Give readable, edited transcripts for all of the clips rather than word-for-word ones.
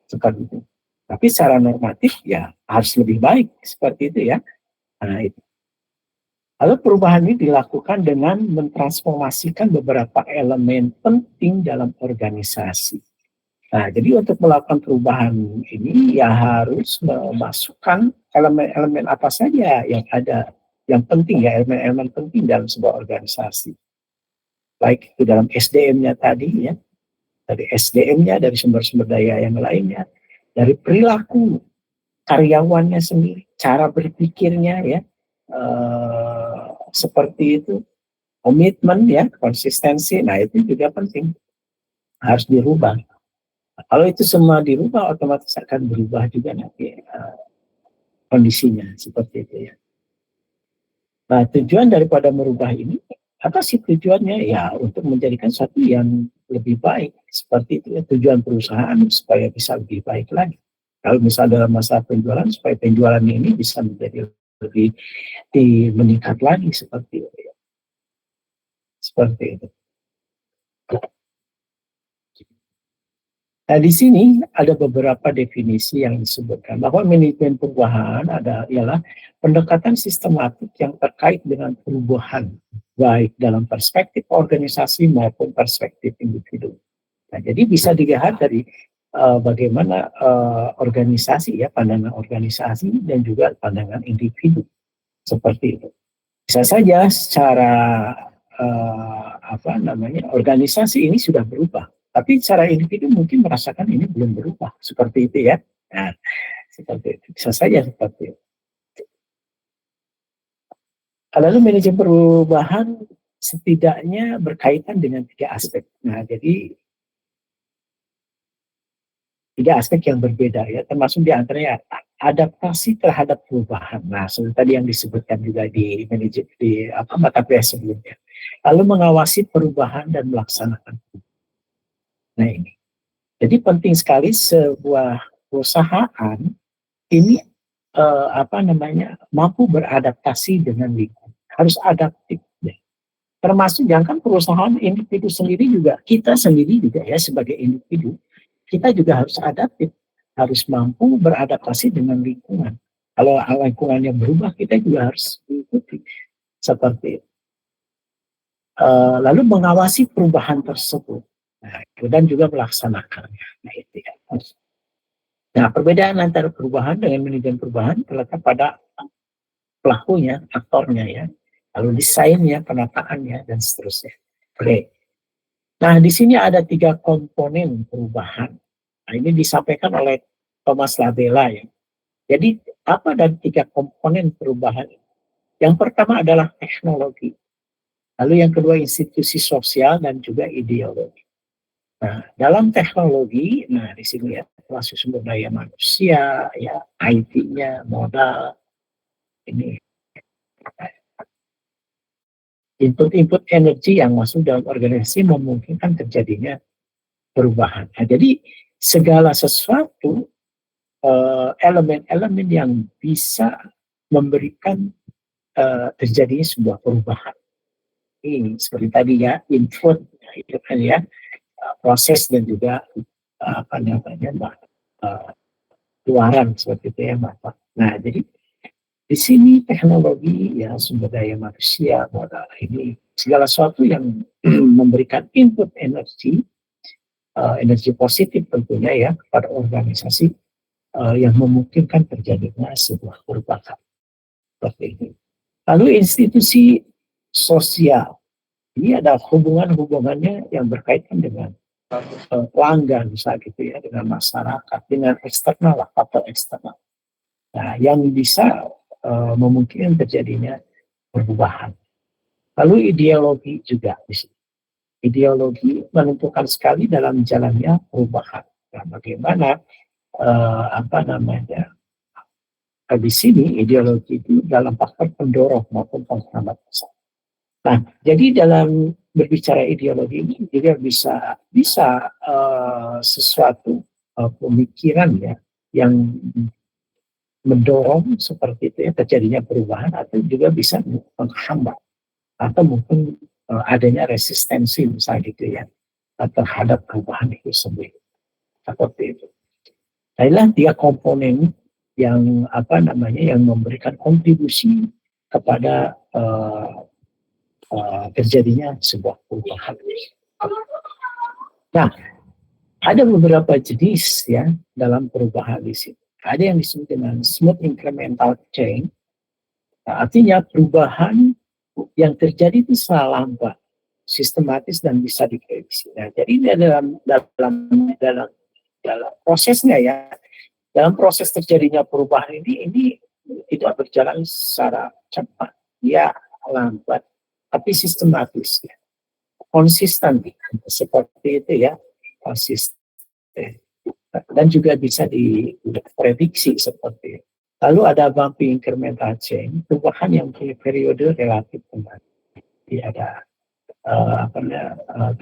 seperti itu. Tapi secara normatif ya harus lebih baik seperti itu ya. Nah, itu. Lalu perubahan ini dilakukan dengan mentransformasikan beberapa elemen penting dalam organisasi. Nah, jadi untuk melakukan perubahan ini ya harus memasukkan elemen-elemen apa saja yang ada, yang penting ya, elemen-elemen penting dalam sebuah organisasi. Baik itu dalam SDM-nya tadi ya, dari SDM-nya, dari sumber-sumber daya yang lainnya, dari perilaku karyawannya sendiri, cara berpikirnya ya, seperti itu, komitmen ya, konsistensi, nah itu juga penting, harus dirubah. Kalau itu semua dirubah, otomatis akan berubah juga nanti kondisinya seperti itu ya. Nah, tujuan daripada merubah ini, apa sih tujuannya? Ya, untuk menjadikan sesuatu yang lebih baik. Seperti itu ya, tujuan perusahaan supaya bisa lebih baik lagi. Kalau misalnya dalam masa penjualan, supaya penjualan ini bisa menjadi lebih meningkat lagi seperti itu ya. Seperti itu. Nah, di sini ada beberapa definisi yang disebutkan bahwa manajemen perubahan ialah pendekatan sistematik yang terkait dengan perubahan baik dalam perspektif organisasi maupun perspektif individu. Nah, jadi bisa dilihat dari bagaimana organisasi ya, pandangan organisasi dan juga pandangan individu seperti itu. Bisa saja secara organisasi ini sudah berubah, tapi secara individu mungkin merasakan ini belum berubah, seperti itu ya. Nah, seperti itu. Bisa saja seperti itu. Lalu manajemen perubahan setidaknya berkaitan dengan 3 aspek. Nah, jadi 3 aspek yang berbeda ya, termasuk diantaranya adaptasi terhadap perubahan. Nah, seperti tadi yang disebutkan juga di mata kuliah sebelumnya. Lalu mengawasi perubahan dan melaksanakan. Nah ini, jadi penting sekali sebuah perusahaan ini mampu beradaptasi dengan lingkungan, harus adaptif. Ya. Termasuk jangan perusahaan individu sendiri juga, kita sendiri juga ya sebagai individu, kita juga harus adaptif, harus mampu beradaptasi dengan lingkungan. Kalau lingkungannya berubah, kita juga harus mengikuti seperti itu. Lalu mengawasi perubahan tersebut, dan juga melaksanakannya. Nah, itu ya. Nah, perbedaan antara perubahan dengan manajemen perubahan terletak pada pelakunya, aktornya ya, lalu desainnya, penataannya, dan seterusnya. Oke. Nah, di sini ada 3 komponen perubahan. Nah, ini disampaikan oleh Thomas Labella ya. Jadi, apa dan 3 komponen perubahan? Yang pertama adalah teknologi. Lalu yang kedua institusi sosial dan juga ideologi. Nah, dalam teknologi, nah di sini ya, termasuk sumber daya manusia, ya IT-nya, modal, ini input-input energi yang masuk dalam organisasi memungkinkan terjadinya perubahan. Nah, jadi segala sesuatu elemen-elemen yang bisa memberikan terjadinya sebuah perubahan. Ini seperti tadi ya, input, itu kan ya, proses dan juga keluaran seperti itu ya, Mbak. Nah, jadi di sini teknologi ya, sumber daya manusia, modal ini segala sesuatu yang memberikan input energi, energi positif tentunya ya kepada organisasi yang memungkinkan terjadinya sebuah perubahan seperti ini. Lalu institusi sosial ini ada hubungannya yang berkaitan dengan pelanggan misalnya gitu ya, dengan masyarakat, dengan eksternal, faktor eksternal. Nah, yang bisa memungkinkan terjadinya perubahan. Lalu ideologi juga di sini. Ideologi menentukan sekali dalam jalannya perubahan. Nah, bagaimana di sini ideologi itu dalam faktor pendorong maupun penghambat. Nah, jadi dalam berbicara ideologi ini juga bisa sesuatu pemikiran ya yang mendorong seperti itu ya terjadinya perubahan, atau juga bisa menghambat atau mungkin adanya resistensi misalnya gitu ya terhadap perubahan itu sendiri seperti itu. Nah, inilah 3 komponen yang yang memberikan kontribusi kepada terjadinya sebuah perubahan. Nah, ada beberapa jenis ya dalam perubahan di sini. Ada yang disebut dengan smooth incremental change. Nah, artinya perubahan yang terjadi itu secara lambat, sistematis dan bisa diprediksi. Nah, jadi dalam prosesnya ya, dalam proses terjadinya perubahan ini tidak berjalan secara cepat, dia lambat, tapi sistematis, ya. Konsisten seperti itu ya, konsisten dan juga bisa diprediksi seperti itu. Lalu ada bumpy incremental change, perubahan yang punya periode relatif pendek. Jadi ada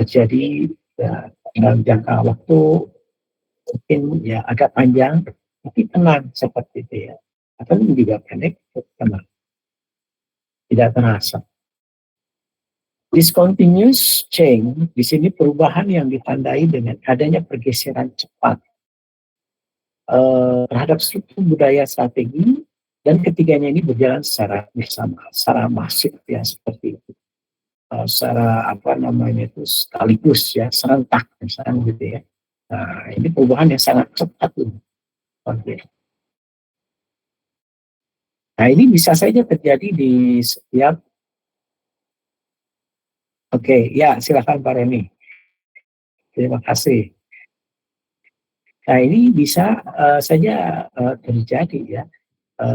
terjadi dalam jangka waktu mungkin ya agak panjang, tapi tenang seperti itu ya. Atau juga pendek, tenang, tidak terasa. Discontinuous change, di sini perubahan yang ditandai dengan adanya pergeseran cepat terhadap struktur budaya strategi, dan ketiganya ini berjalan secara bersama, secara masif ya seperti itu. Secara sekaligus ya, serentak misalnya gitu ya. Nah, ini perubahan yang sangat cepat ini. Nah, ini bisa saja terjadi di setiap. Oke, ya silakan Pak Roni. Terima kasih. Nah, ini bisa saja terjadi ya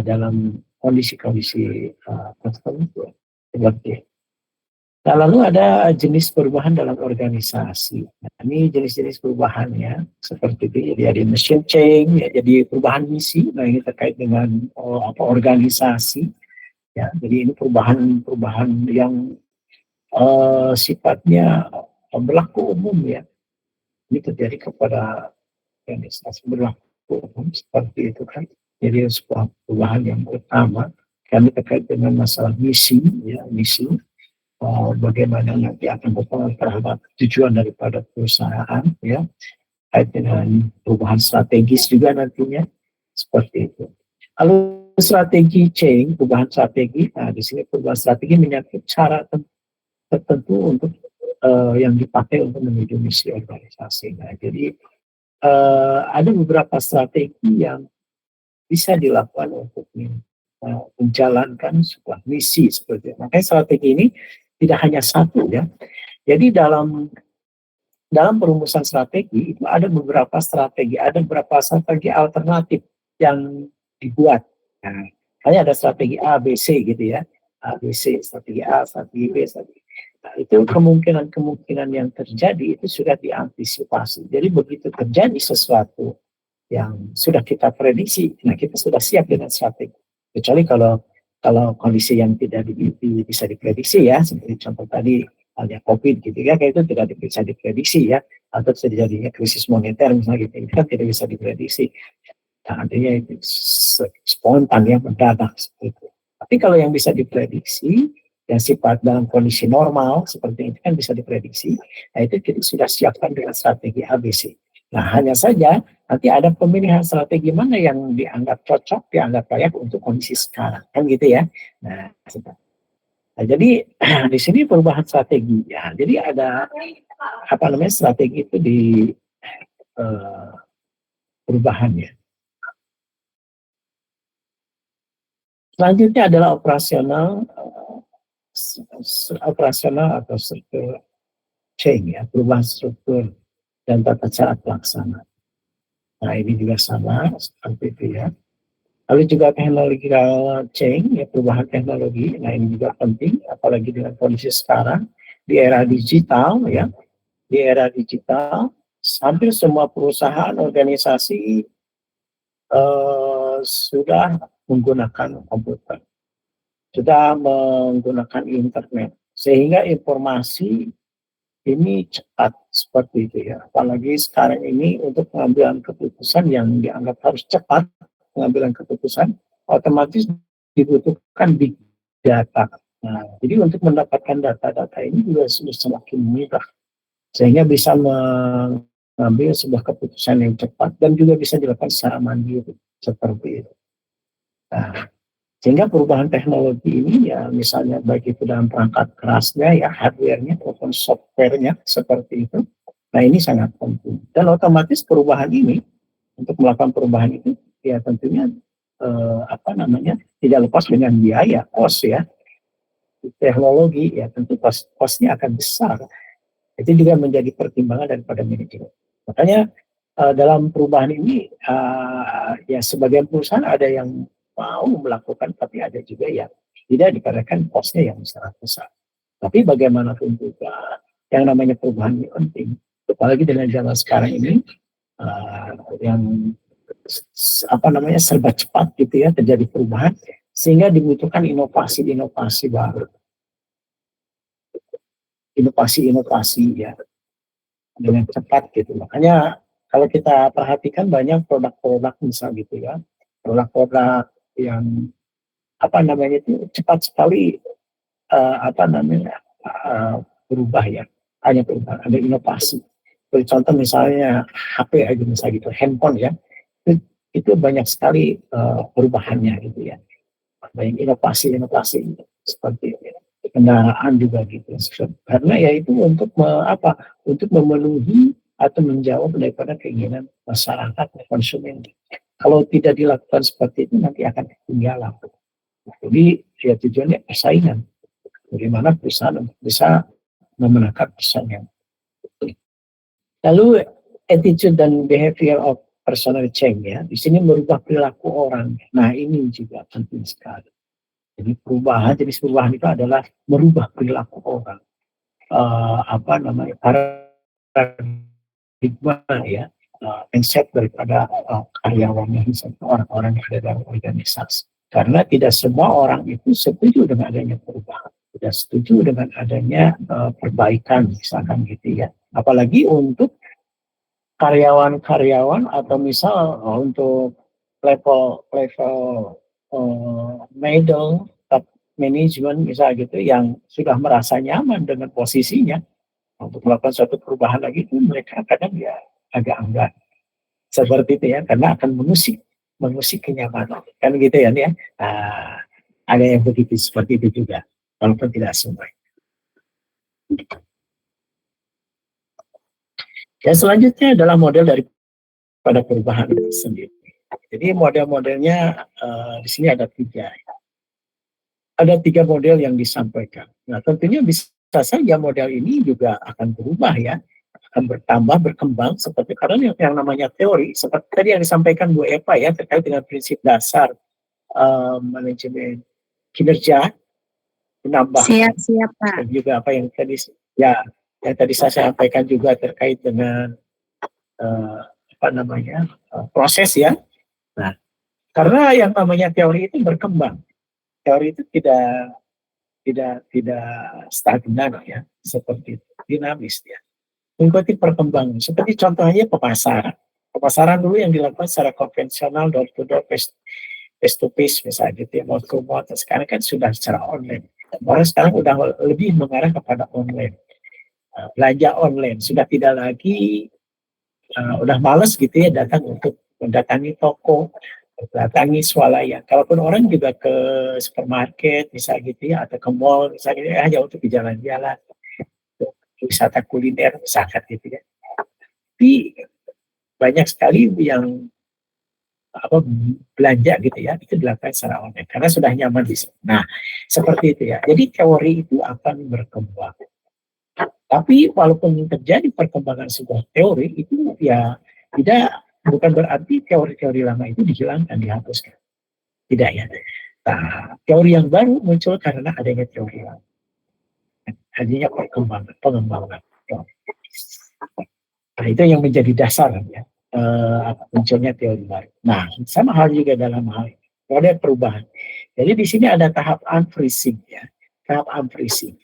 dalam kondisi-kondisi tertentu seperti. Nah, lalu ada jenis perubahan dalam organisasi. Nah, ini jenis-jenis perubahannya seperti itu. Jadi ada mission change, ya, jadi perubahan misi. Nah, ini terkait dengan organisasi. Ya, jadi ini perubahan yang sifatnya berlaku umum ya. Ini terjadi kepada organisasi berlaku umum seperti itu kan. Jadi sebuah perubahan yang utama kami terkait dengan masalah misi, ya misi. Bagaimana nanti akan berpengaruh terhadap tujuan daripada perusahaan ya, kait dengan perubahan strategis juga nantinya seperti itu. Lalu strategi change, perubahan strategi. Nah, di sini perubahan strategi menyangkut cara tertentu untuk yang dipakai untuk menuju misi organisasi. Nah, jadi ada beberapa strategi yang bisa dilakukan untuk menjalankan sebuah misi seperti itu. Makanya strategi ini tidak hanya satu ya. Jadi dalam perumusan strategi itu ada beberapa strategi alternatif yang dibuat. Nah, kayak ada strategi A, B, C gitu ya. A, B, C, strategi A, strategi B, strategi. Nah, itu kemungkinan yang terjadi itu sudah diantisipasi. Jadi begitu terjadi sesuatu yang sudah kita prediksi, nah kita sudah siap dengan strategi. Kecuali kalau kondisi yang tidak bisa diprediksi ya, seperti contoh tadi halnya COVID gitu ya, kayak itu tidak bisa diprediksi ya, atau terjadinya krisis moneter misalnya gitu, itu kan tidak bisa diprediksi. Nah, artinya itu spontan ya, mendadak seperti itu. Tapi kalau yang bisa diprediksi, yang sifat dalam kondisi normal seperti itu kan bisa diprediksi, nah itu kita sudah siapkan dengan strategi ABC. Nah, hanya saja nanti ada pemilihan strategi mana yang dianggap cocok, dianggap layak untuk kondisi sekarang, kan gitu ya. Nah, jadi di sini perubahan strategi ya. Jadi ada strategi itu di perubahannya. Selanjutnya adalah operasional atau struktur change ya, perubahan struktur dan tata cara pelaksana. Nah, ini juga sama seperti itu ya. Lalu juga technological change, ya perubahan teknologi. Nah, ini juga penting, apalagi dengan kondisi sekarang di era digital ya. Di era digital, hampir semua perusahaan organisasi sudah menggunakan komputer, sudah menggunakan internet, sehingga informasi ini cepat seperti itu ya. Apalagi sekarang ini untuk pengambilan keputusan yang dianggap harus cepat, pengambilan keputusan otomatis dibutuhkan big data. Nah, jadi untuk mendapatkan data-data ini juga sudah semakin mudah, sehingga bisa mengambil sebuah keputusan yang cepat dan juga bisa dilakukan secara mandiri seperti itu. Nah, sehingga perubahan teknologi ini ya misalnya baik itu dalam perangkat kerasnya ya hardware-nya maupun software-nya seperti itu. Nah ini sangat penting dan otomatis perubahan ini untuk melakukan perubahan itu ya tentunya tidak lepas dengan biaya cost ya teknologi ya tentu cost-nya akan besar. Itu juga menjadi pertimbangan daripada manajemen. Makanya dalam perubahan ini ya sebagian perusahaan ada yang mau melakukan tapi ada juga yang tidak dikarenakan cost-nya yang sangat besar. Tapi bagaimanapun juga yang namanya perubahan ini penting. Apalagi dengan zaman sekarang ini yang serba cepat gitu ya terjadi perubahan sehingga dibutuhkan inovasi-inovasi baru, inovasi-inovasi ya dengan cepat gitu. Makanya kalau kita perhatikan banyak produk-produk misal gitu ya, produk-produk yang itu cepat sekali berubah ya, hanya berubah, ada inovasi. Seperti contoh misalnya HP aja misalnya gitu, handphone ya, itu banyak sekali perubahannya gitu ya, banyak inovasi-inovasi seperti kendaraan juga gitu, karena ya itu untuk untuk memenuhi atau menjawab daripada keinginan masyarakat konsumen. Kalau tidak dilakukan seperti itu nanti akan ketinggalan. Jadi ya tujuannya persaingan. Bagaimana perusahaan untuk bisa memenangkan persaingan. Lalu attitude dan behavior of personal change ya. Di sini merubah perilaku orang. Nah ini juga penting sekali. Jadi jenis perubahan itu adalah merubah perilaku orang. Paradigma ya, mindset daripada karyawannya, misalnya orang-orang yang ada dalam organisasi. Karena tidak semua orang itu setuju dengan adanya perubahan, tidak setuju dengan adanya perbaikan, misalkan gitu ya. Apalagi untuk karyawan-karyawan atau misal untuk level middle top management misal gitu yang sudah merasa nyaman dengan posisinya untuk melakukan suatu perubahan lagi itu mereka kadang ya agak enggan seperti itu ya karena akan mengusik kenyamanan kan gitu ya nih ya. Ada yang begitu seperti itu juga walaupun tidak semua. Dan selanjutnya adalah model daripada perubahan itu sendiri. Jadi model-modelnya di sini ada tiga. Ada tiga model yang disampaikan. Nah tentunya bisa saja model ini juga akan berubah ya, akan bertambah, berkembang seperti karena yang namanya teori seperti tadi yang disampaikan Bu Eva ya terkait dengan prinsip dasar manajemen kinerja menambah. Siap Pak. Dan juga apa yang tadi saya sampaikan juga terkait dengan proses ya. Nah, karena yang namanya teori itu berkembang. Teori itu tidak stagnan ya, seperti itu, dinamis ya. Mengikuti perkembangan. Seperti contohnya pemasaran. Pemasaran dulu yang dilakukan secara konvensional door to door, face to face misalnya gitu ya, mouth to mouth. Sekarang kan sudah secara online. Orang sekarang udah lebih mengarah kepada online. Belanja online sudah tidak lagi udah males gitu ya datang untuk mendatangi toko, datangi swalayan. Kalaupun orang juga ke supermarket misalnya gitu ya atau ke mall misalnya hanya untuk jalan-jalan, wisata kuliner misalkan gitu ya. Tapi banyak sekali yang belanja gitu ya itu dilakukan secara online karena sudah nyaman di sini. Nah seperti itu ya. Jadi teori itu akan berkembang. Tapi walaupun terjadi perkembangan sebuah teori itu ya bukan berarti teori-teori lama itu dihilangkan, dihapuskan. Tidak ya. Nah, teori yang baru muncul karena adanya teori lama. Adanya pengembangan. Nah, itu yang menjadi dasar ya munculnya teori baru. Nah, sama hal juga dalam hal model perubahan. Jadi di sini ada tahap unfreezing ya. Tahap unfreezing.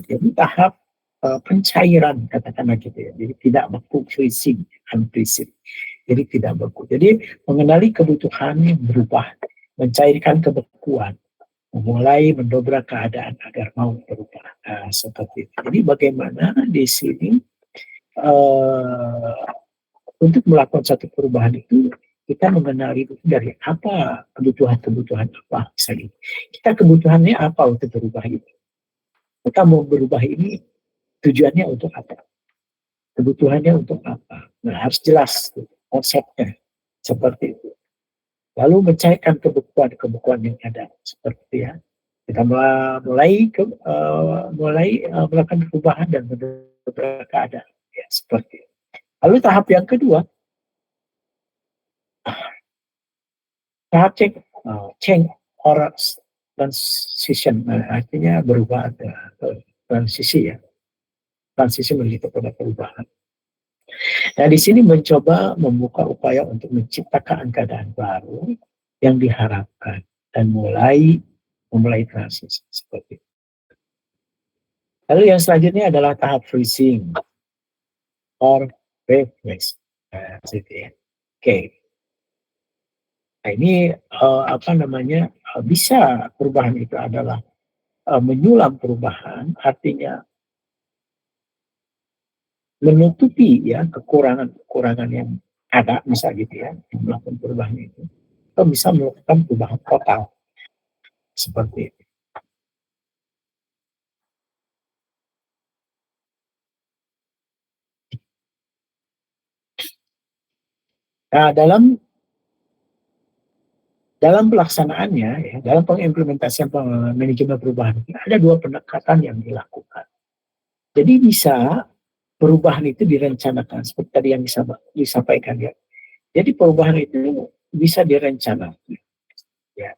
Jadi tahap pencairan katakanlah gitu ya. Jadi tidak beku, freezing, unfreezing. Jadi tidak beku. Jadi mengenali kebutuhan yang berubah, mencairkan kebekuan, memulai mendobrak keadaan agar mau berubah. Seperti itu. Jadi bagaimana di sini eh, untuk melakukan satu perubahan itu kita mengenali itu dari apa kebutuhan apa misalnya. Kita kebutuhannya apa untuk berubah itu. Kita mau berubah ini tujuannya untuk apa? Kebutuhannya untuk apa? Nah, harus jelas konsepnya seperti itu. Lalu mencairkan kebutuhan yang ada seperti ya. Kita mulai melakukan perubahan dan beberapa keadaan ya seperti itu. Lalu tahap yang kedua, tahap change or transition, artinya berubah, transisi ya, transisi menuju kepada perubahan. Nah, di sini mencoba membuka upaya untuk menciptakan keadaan baru yang diharapkan dan memulai transisi seperti itu. Lalu yang selanjutnya adalah tahap freezing or refresh. Nah, ya. Oke. Nah, ini apa namanya, bisa perubahan itu adalah menyulam perubahan, artinya menutupi ya kekurangan yang ada, bisa gitu ya, melakukan perubahan itu. Atau bisa melakukan perubahan total seperti itu. Nah, dalam pelaksanaannya, ya, dalam pengimplementasian manajemen perubahan, ada dua pendekatan yang dilakukan. Jadi bisa perubahan itu direncanakan, seperti tadi yang disampaikan ya. Jadi perubahan itu bisa direncanakan. Ya.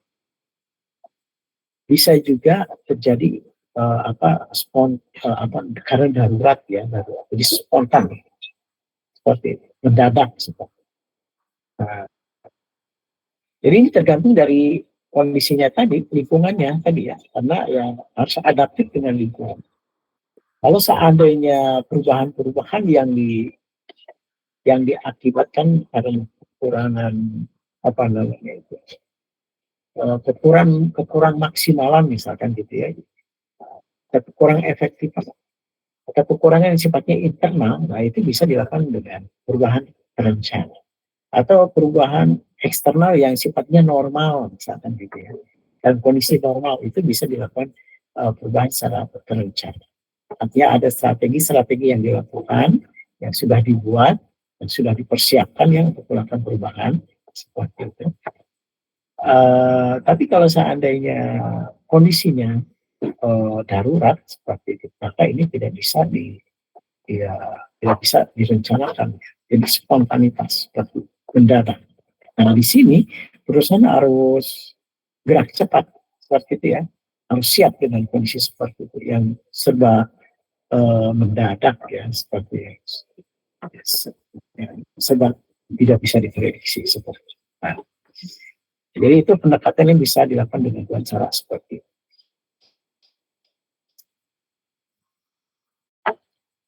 Bisa juga terjadi karena darurat ya, jadi spontan seperti itu, mendadak seperti. Nah, jadi ini tergantung dari kondisinya tadi, lingkungannya tadi ya, karena yang harus adaptif dengan lingkungan. Kalau seandainya perubahan-perubahan yang diakibatkan karena kekurangan apa namanya itu, kekurang maksimalan misalkan gitu ya, kurang efektif atau kekurangan yang sifatnya internal, nah itu bisa dilakukan dengan perubahan terencana atau perubahan eksternal yang sifatnya normal misalkan gitu ya. Dan kondisi normal itu bisa dilakukan perubahan secara terencana. Artinya ada strategi-strategi yang dilakukan, yang sudah dibuat, dan sudah dipersiapkan ya untuk melakukan perubahan seperti itu. Tapi kalau seandainya kondisinya darurat seperti itu, maka ini tidak bisa ya, tidak bisa direncanakan. Jadi spontanitas seperti mendadak. Nah di sini perusahaan harus gerak cepat seperti itu ya, harus siap dengan kondisi seperti itu yang serba mendadak ya, seperti serba tidak bisa diprediksi seperti itu. Nah, jadi itu pendekatan yang bisa dilakukan dengan dua cara seperti itu.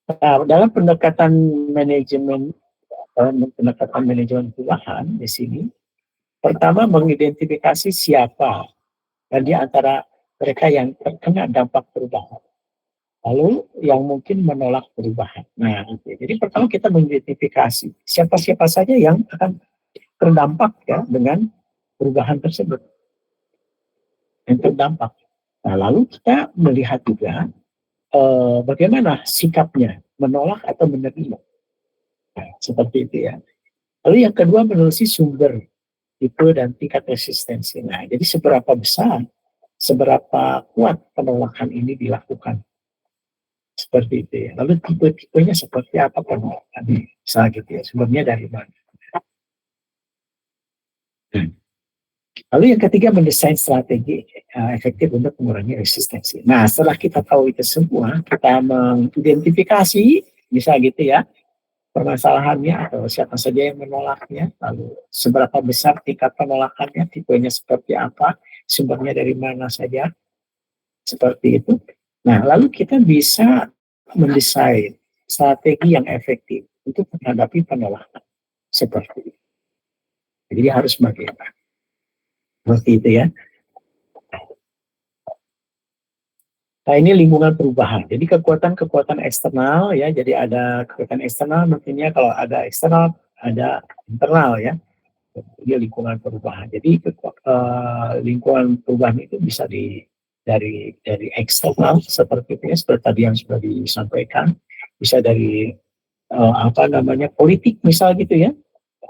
Nah, dalam pendekatan manajemen perubahan di sini, pertama mengidentifikasi siapa dan di antara mereka yang terkena dampak perubahan. Lalu yang mungkin menolak perubahan. Nah, gitu. Jadi pertama kita mengidentifikasi siapa-siapa saja yang akan terdampak ya dengan perubahan tersebut, yang terdampak. Nah, lalu kita melihat juga bagaimana sikapnya, menolak atau menerima. Nah, seperti itu ya. Lalu yang kedua menelusuri sumber, tipe dan tingkat resistensi. Nah, jadi seberapa besar, seberapa kuat penolakan ini dilakukan. Seperti itu ya. Lalu tipe-tipenya seperti apa penolakannya. Misalnya gitu ya, sumbernya dari mana. Lalu yang ketiga mendesain strategi efektif untuk mengurangi resistensi. Nah, setelah kita tahu itu semua, kita mengidentifikasi, bisa gitu ya, permasalahannya atau siapa saja yang menolaknya, lalu seberapa besar tingkat penolakannya, tipenya seperti apa, sumbernya dari mana saja, seperti itu. Nah, lalu kita bisa mendesain strategi yang efektif untuk menghadapi penolakan seperti itu. Jadi harus bagaimana? Seperti itu ya. Nah, ini lingkungan perubahan. Jadi kekuatan-kekuatan eksternal ya. Jadi ada kekuatan eksternal, maksudnya kalau ada eksternal ada internal ya. Dia lingkungan perubahan. Jadi lingkungan perubahan itu bisa dari eksternal seperti itu ya, seperti tadi yang sudah disampaikan, bisa dari apa namanya politik misal gitu ya,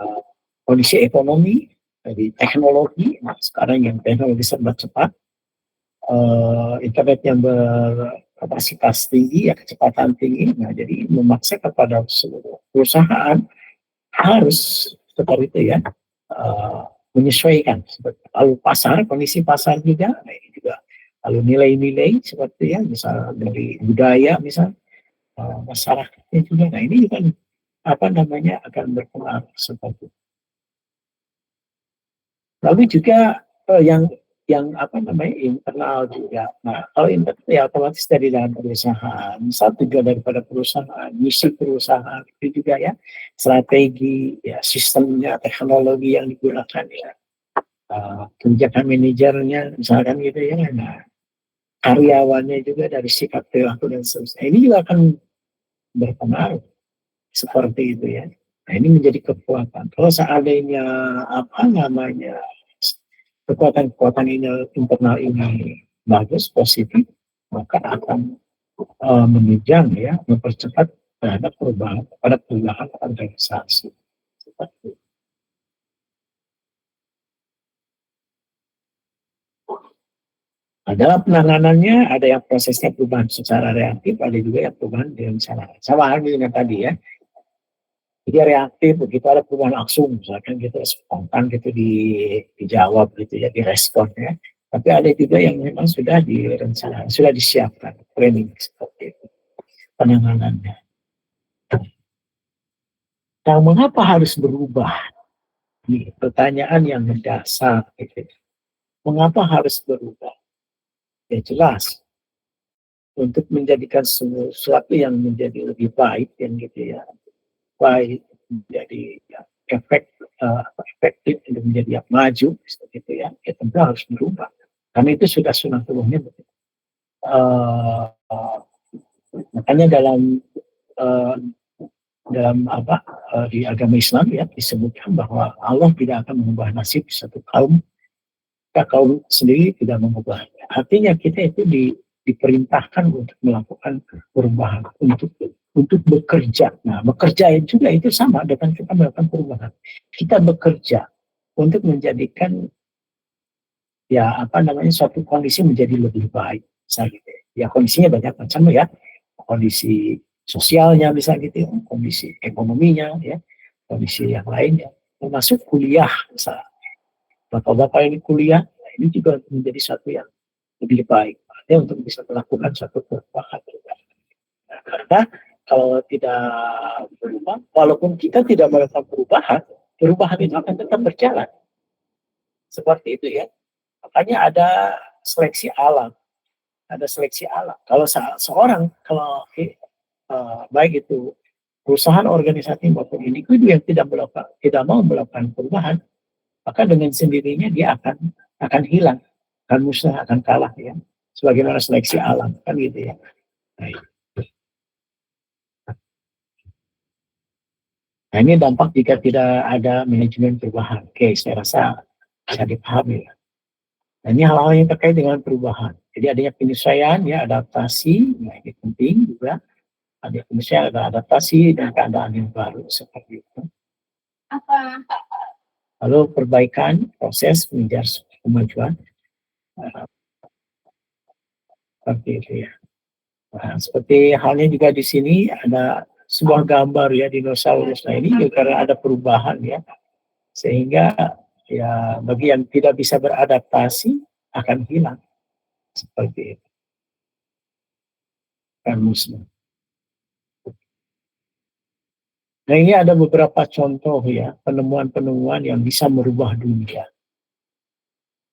uh, kondisi ekonomi, dari teknologi. Nah, sekarang yang teknologi serba cepat, internet yang berkapasitas tinggi ya, kecepatan tinggi. Nah, jadi memaksa kepada seluruh perusahaan harus seperti itu ya, menyesuaikan. Lalu pasar, kondisi pasar juga, nah ini juga. Lalu nilai-nilai seperti ya, misal dari budaya, misal masyarakatnya juga. Nah ini juga apa namanya akan berpengaruh seperti itu. Lalu juga yang apa namanya internal juga. Nah kalau internal ya otomatis dari dalam perusahaan, satu juga daripada perusahaan, misi perusahaan itu juga ya, strategi, ya sistemnya, teknologi yang digunakan ya, kebijakan manajernya misalkan gitu ya. Nah karyawannya juga dari sikap perilaku dan seterusnya. Ini juga akan berpengaruh seperti itu ya. Nah ini menjadi kekuatan. Kalau seandainya apa namanya kekuatan-kekuatan ini internal ini bagus, positif, maka akan menunjang ya, mempercepat terhadap perubahan organisasi. Seperti itu. Nah, dalam penanganannya ada yang prosesnya perubahan secara reaktif, ada juga yang perubahan direncanakan. Sama halnya dengan tadi ya. Jadi reaktif, begitu ada perubahan langsung, misalkan gitu spontan gitu dijawab gitu ya, direspon ya. Tapi ada juga yang memang sudah direncanakan, sudah disiapkan training seperti itu penanganannya. Nah, mengapa harus berubah? Ini pertanyaan yang mendasar. Gitu. Mengapa harus berubah? Ya jelas, untuk menjadikan sesuatu yang menjadi lebih baik, yang gitu ya, baik menjadi ya, efektif untuk menjadi yang maju, seperti itu ya, ya tentu harus berubah. Karena itu sudah sunatulahnya. Uh, uh, Makanya uh, dalam apa di agama Islam ya disebutkan bahwa Allah tidak akan mengubah nasib satu kaum jika kaum sendiri tidak mengubahnya. Artinya kita itu diperintahkan untuk melakukan perubahan, untuk bekerja. Nah, bekerja juga itu sama dengan kita melakukan perubahan. Kita bekerja untuk menjadikan ya apa namanya suatu kondisi menjadi lebih baik. Misalnya, gitu. Ya kondisinya banyak macam ya, kondisi sosialnya bisa gitu, ya, kondisi ekonominya ya, kondisi yang lainnya, termasuk kuliah misalnya. Bapak-bapak ini kuliah, nah ini juga menjadi satu yang lebih baik. Artinya untuk bisa melakukan satu perubahan. Nah, karena kalau tidak berubah, walaupun kita tidak melakukan perubahan, perubahan itu akan tetap berjalan. Seperti itu ya. Makanya ada seleksi alam. Ada seleksi alam. Kalau seorang, kalau baik itu perusahaan, organisasi maupun individu yang tidak mau melakukan perubahan, maka dengan sendirinya dia akan hilang, akan musnah, akan kalah ya. Sebagaimana seleksi alam kan gitu ya. Nah, nah ini dampak jika tidak ada manajemen perubahan. Oke, saya rasa bisa dipahami ya. Nah, ini hal-hal yang terkait dengan perubahan. Jadi adanya penyesuaian, ya adaptasi, nah ini penting juga. Ada penyesuaian, ada adaptasi dan keadaan yang baru seperti itu. Lalu perbaikan proses mengejar kemajuan seperti itu ya. Nah, seperti halnya juga di sini ada sebuah gambar ya dinosaurus. Nah ini juga karena ada perubahan ya, sehingga ya bagi yang tidak bisa beradaptasi akan hilang seperti itu kan musnah. Nah ini ada beberapa contoh ya penemuan-penemuan yang bisa merubah dunia.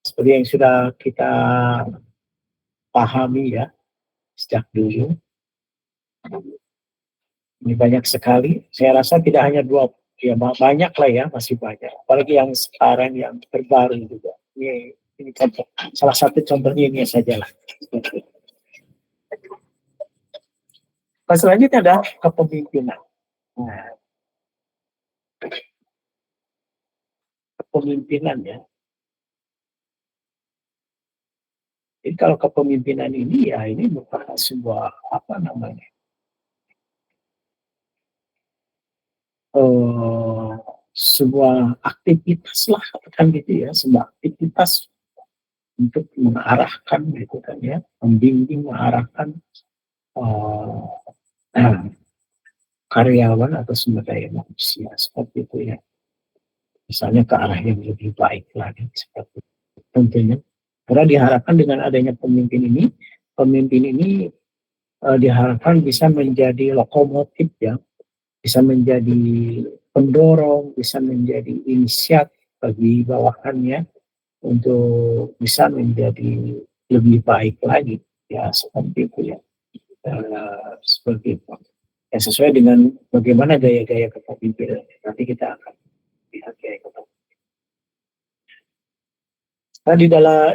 Seperti yang sudah kita pahami ya sejak dulu. Ini banyak sekali. Saya rasa tidak hanya dua, ya banyak lah ya, masih banyak. Apalagi yang sekarang yang terbaru juga. Ini contoh, salah satu contohnya ini saja lah. Selanjutnya adalah kepemimpinan. Nah, kepemimpinan ya. Jadi kalau kepemimpinan ini ya ini merupakan sebuah apa namanya eh, sebuah aktivitas lah kan gitu ya, sebuah aktivitas untuk mengarahkan gitu kan ya, membimbing mengarahkan eh, karyawan atau sumber daya manusia seperti itu ya, misalnya ke arah yang lebih baik lagi seperti itu. Tentunya karena diharapkan dengan adanya pemimpin ini diharapkan bisa menjadi lokomotif ya, bisa menjadi pendorong, bisa menjadi inisiatif bagi bawahannya untuk bisa menjadi lebih baik lagi ya, seperti itu ya. Seperti itu ya, sesuai dengan bagaimana gaya-gaya kepemimpinan nanti kita akan lihat gaya kepemimpinan. Nah,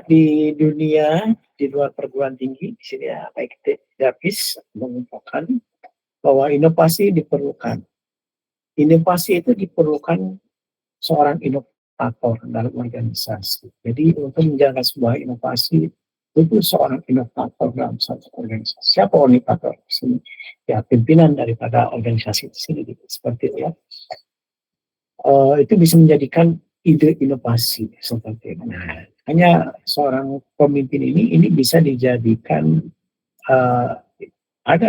di dunia di luar perguruan tinggi di sini ya, baik Davis mengungkapkan bahwa inovasi diperlukan. Inovasi itu diperlukan seorang inovator dalam organisasi. Jadi untuk menjalankan sebuah inovasi itu seorang inovator dalam satu organisasi. Siapa inovator di sini? Ya pimpinan daripada organisasi di sini gitu. Seperti itu ya. Itu bisa menjadikan ide inovasi seperti itu. Nah, hanya seorang pemimpin ini bisa dijadikan uh, ada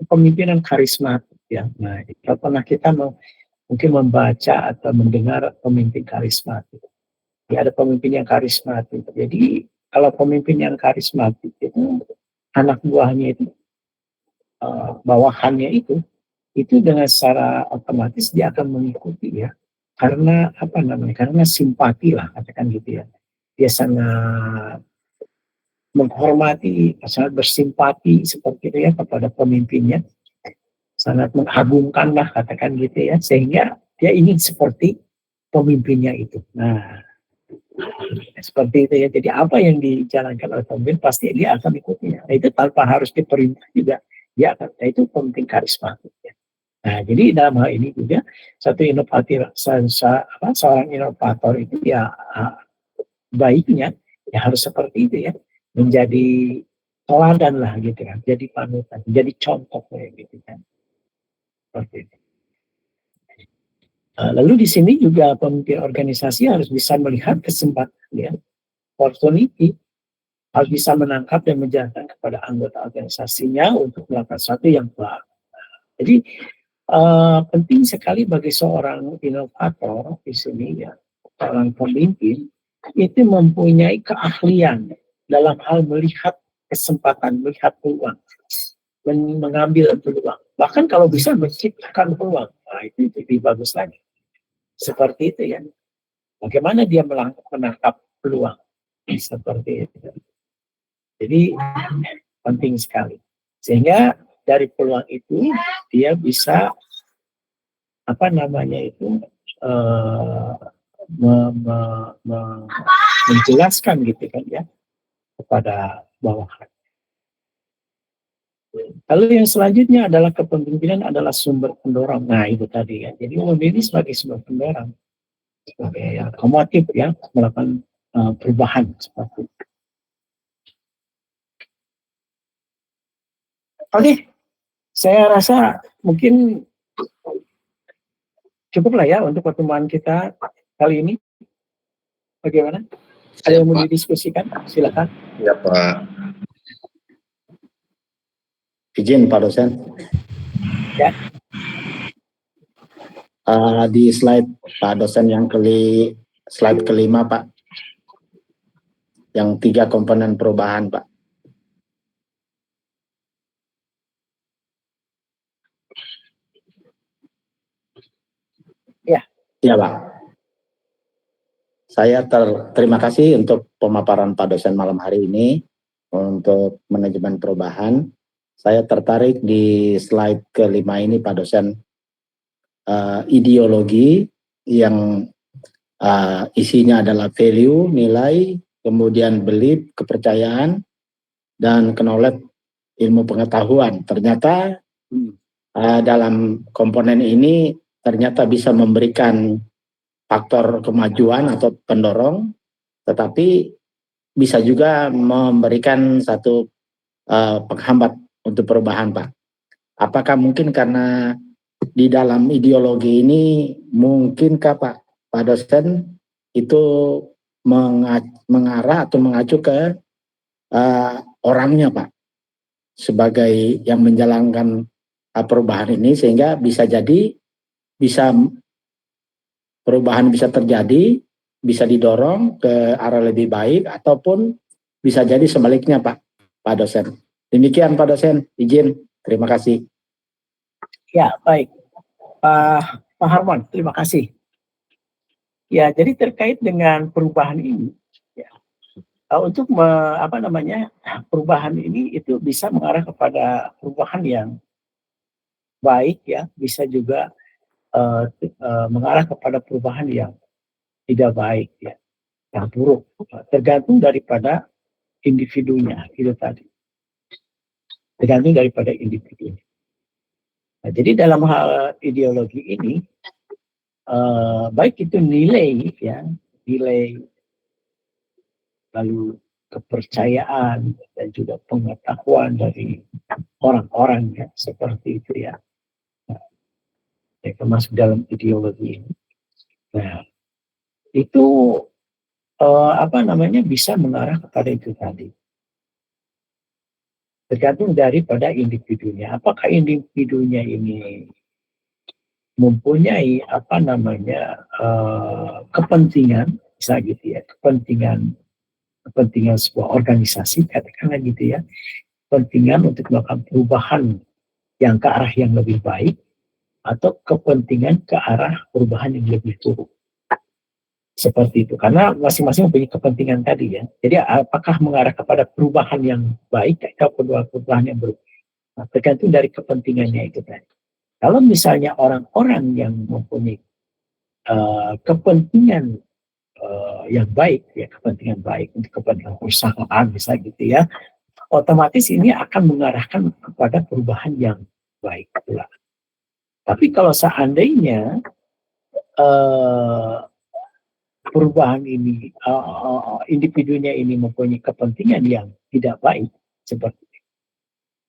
kepemimpinan karismatik ya. Nah, kalau pernah kita mungkin membaca atau mendengar pemimpin karismatik. Ya, ada pemimpin yang karismatik. Jadi kalau pemimpin yang karismatik itu anak buahnya itu bawahannya itu dengan secara otomatis dia akan mengikuti ya. Karena apa namanya? Karena simpati lah katakan gitu ya. Dia sangat menghormati, sangat bersimpati seperti itu ya kepada pemimpinnya, sangat mengagungkan lah katakan gitu ya, sehingga dia ingin seperti pemimpinnya itu. Nah, seperti itu ya. Jadi apa yang dijalankan oleh pemimpin pasti dia akan ikutinya. Nah, itu tanpa harus diperintah juga dia akan. Nah, itu penting karismatik ya. Nah, jadi dalam hal ini juga satu inovator, seorang inovator itu ya baiknya ya harus seperti itu ya, menjadi teladan lah gitu kan, jadi panutan, jadi contoh kayak gitu kan. Seperti itu. Lalu di sini juga pemimpin organisasi harus bisa melihat kesempatan ya, opportunity, harus bisa menangkap dan menjelaskan kepada anggota organisasinya untuk melakukan sesuatu yang baru. Jadi penting sekali bagi seorang inovator di sini ya, seorang pemimpin itu mempunyai keahlian dalam hal melihat kesempatan, melihat peluang, mengambil peluang. Bahkan kalau bisa menciptakan peluang, nah itu lebih bagus lagi. Seperti itu ya. Bagaimana dia menangkap peluang seperti itu. Jadi penting sekali. Sehingga dari peluang itu dia bisa apa namanya itu menjelaskan gitu kan ya kepada bawahan. Lalu yang selanjutnya adalah kepemimpinan adalah sumber pendorong. Nah itu tadi ya. Jadi pemimpin sebagai sumber pendorong, sebagai komotif ya melakukan perubahan seperti itu. Oke, saya rasa mungkin cukup lah ya untuk pertemuan kita kali ini. Bagaimana? Ada yang mau didiskusikan? Silakan. Ya Pak. Izin Pak dosen. Ya. Di slide Pak dosen yang slide kelima Pak. Yang 3 komponen perubahan Pak. Ya. Ya Pak. Saya terima kasih untuk pemaparan Pak dosen malam hari ini untuk manajemen perubahan. Saya tertarik di slide kelima ini Pak dosen, ideologi yang isinya adalah value, nilai, kemudian belief, kepercayaan, dan knowledge ilmu pengetahuan. Ternyata dalam komponen ini ternyata bisa memberikan faktor kemajuan atau pendorong, tetapi bisa juga memberikan satu penghambat untuk perubahan, Pak. Apakah mungkin karena di dalam ideologi ini mungkinkah Pak dosen itu mengarah atau mengacu ke orangnya, Pak, sebagai yang menjalankan perubahan ini, sehingga bisa jadi perubahan bisa terjadi, bisa didorong ke arah lebih baik, ataupun bisa jadi sebaliknya, Pak dosen. Demikian Pak dosen, izin. Terima kasih. Ya, baik. Pak Harmon, terima kasih. Ya, jadi terkait dengan perubahan ini, ya, untuk perubahan ini itu bisa mengarah kepada perubahan yang baik, ya, bisa juga mengarah kepada perubahan yang tidak baik, ya, yang buruk, tergantung daripada individunya itu tadi, tergantung daripada individunya. Nah, jadi dalam hal ideologi ini, baik itu nilai, ya, nilai, lalu kepercayaan dan juga pengetahuan dari orang-orang, ya, seperti itu, ya, yang termasuk dalam ideologi ini. Nah, itu bisa mengarah kepada itu tadi. Tergantung daripada individunya. Apakah individunya ini mempunyai kepentingan, bisa gitu ya, kepentingan sebuah organisasi, katakanlah gitu ya, kepentingan untuk melakukan perubahan yang ke arah yang lebih baik, atau kepentingan ke arah perubahan yang lebih buruk. Seperti itu, karena masing-masing mempunyai kepentingan tadi, ya. Jadi apakah mengarah kepada perubahan yang baik atau perubahan yang buruk? Nah, tergantung dari kepentingannya itu tadi. Kalau misalnya orang-orang yang mempunyai kepentingan yang baik, ya, kepentingan baik untuk kepentingan perusahaan, misalnya gitu ya, otomatis ini akan mengarahkan kepada perubahan yang baik pula. Tapi kalau seandainya perubahan ini, individunya ini mempunyai kepentingan yang tidak baik, seperti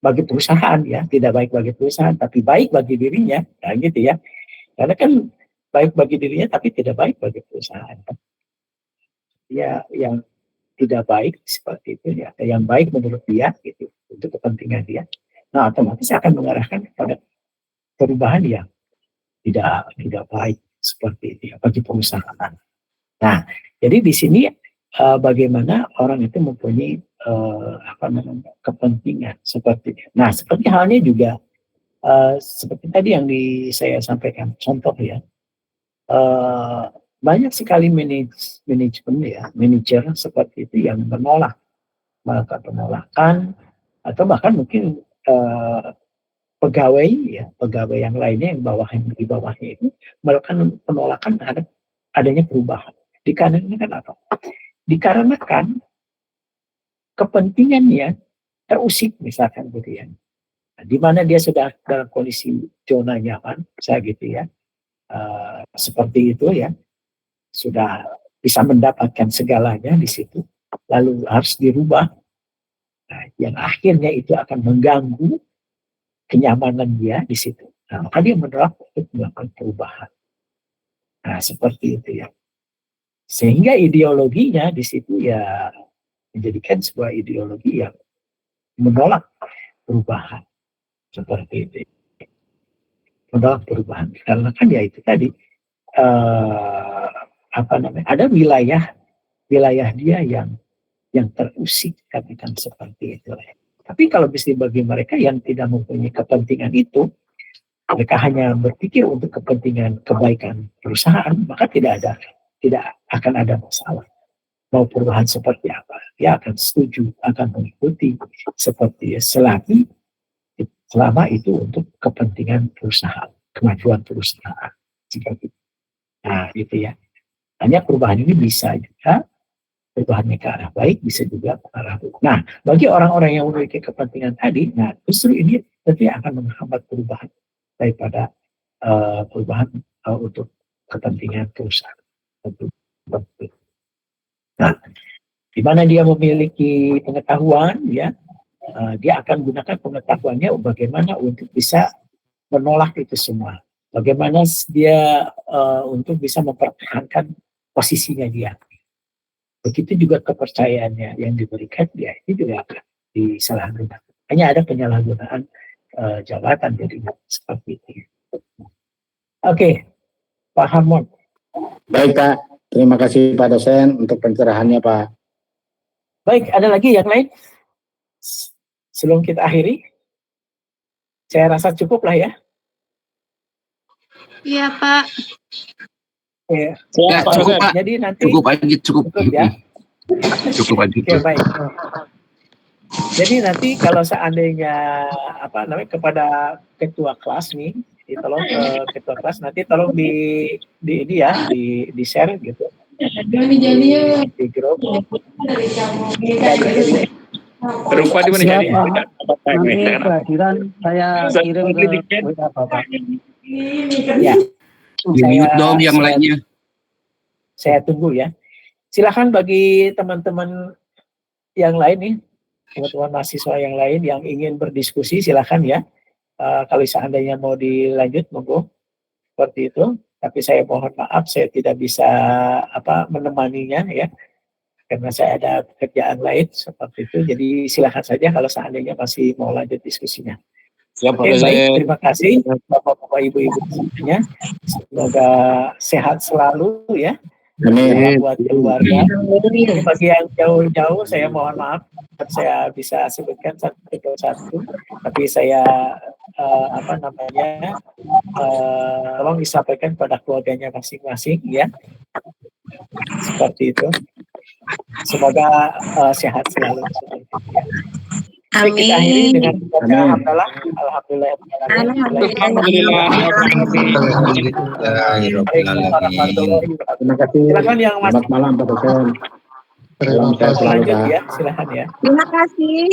bagi perusahaan, ya, tidak baik bagi perusahaan, tapi baik bagi dirinya, nah, gitu ya. Karena kan baik bagi dirinya, tapi tidak baik bagi perusahaan. Ya, yang tidak baik seperti itu, ya, yang baik menurut dia, gitu, untuk kepentingan dia. Nah, otomatis akan mengarahkan kepada perubahan yang tidak baik seperti itu, ya, bagi perusahaan. Nah, jadi di sini bagaimana orang itu mempunyai kepentingan seperti itu. Nah, seperti halnya juga seperti tadi yang saya sampaikan, contoh, ya, banyak sekali manajer seperti itu yang melakukan penolakan, atau bahkan mungkin pegawai yang lainnya yang di bawahnya itu melakukan penolakan terhadap adanya perubahan. Dikarenakan apa? Dikarenakan kepentingannya terusik, misalkan gitu ya. Nah, di mana dia sudah dalam kondisi zona nyaman, saya gitu ya, seperti itu, ya, sudah bisa mendapatkan segalanya di situ, lalu harus dirubah. Nah, yang akhirnya itu akan mengganggu kenyamanan dia di situ. Nah, maka dia menolak untuk melakukan perubahan. Nah, seperti itu, ya. Sehingga ideologinya di situ, ya, menjadikan sebuah ideologi yang menolak perubahan, seperti itu. Menolak perubahan. Karena kan ya itu tadi, ada wilayah dia yang terusik, katakan seperti itu. Tapi kalau bisa bagi mereka yang tidak mempunyai kepentingan itu, mereka hanya berpikir untuk kepentingan kebaikan perusahaan, maka tidak akan ada masalah. Mau perubahan seperti apa, dia akan setuju, akan mengikuti seperti selama itu untuk kepentingan perusahaan, kemajuan perusahaan. Seperti itu. Nah, gitu ya. Hanya perubahan ini bisa juga perubahannya ke arah baik, bisa juga ke arah buruk. Nah, bagi orang-orang yang memiliki kepentingan tadi, nah justru ini tentunya akan menghambat perubahan daripada perubahan untuk kepentingan perusahaan. Nah, di mana dia memiliki pengetahuan, ya, dia akan gunakan pengetahuannya bagaimana untuk bisa menolak itu semua. Bagaimana dia untuk bisa mempertahankan posisinya dia. Begitu juga kepercayaannya yang diberikan dia itu juga akan disalahgunakan. Hanya ada penyalahgunaan jabatan jadinya seperti itu. Oke, Pak Harmon. Baik Pak, terima kasih Pak dosen untuk pencerahannya Pak. Baik, ada lagi yang lain? Sebelum kita akhiri, saya rasa cukup lah ya. Iya Pak. Ya, cukup Pak. Jadi nanti Cukup aja, cukup ya. Cukup aja. Oke, baik. Jadi nanti kalau seandainya kepada ketua kelas nih, tolong ketua kelas nanti tolong di ini ya, di share gitu. Di grup. Berupa di mana jadi? Nanti kehadiran saya kirim ke WA Bapak. Ya. Di-mute dong yang lainnya. Saya tunggu ya. Silakan bagi teman-teman yang lain nih, teman-teman mahasiswa yang lain yang ingin berdiskusi, silakan ya. Kalau seandainya mau dilanjut, monggo seperti itu. Tapi saya mohon maaf, saya tidak bisa menemaninya ya, karena saya ada pekerjaan lain seperti itu. Jadi silakan saja kalau seandainya masih mau lanjut diskusinya. Oke, baik, terima kasih Bapak-bapak, Ibu-ibu semuanya. Semoga sehat selalu ya. Amin. Buat keluarga. Bagi yang jauh-jauh, saya mohon maaf, saya bisa sebutkan satu persatu, tapi saya tolong disampaikan pada keluarganya masing-masing ya, seperti itu. Semoga sehat selalu. Baik, kita akhiri dengan baca hamdalah. Terima kasih. Silakan yang Selamat malam Pak dosen. Salam sehat selalu Pak. ya, silakan ya. Terima kasih.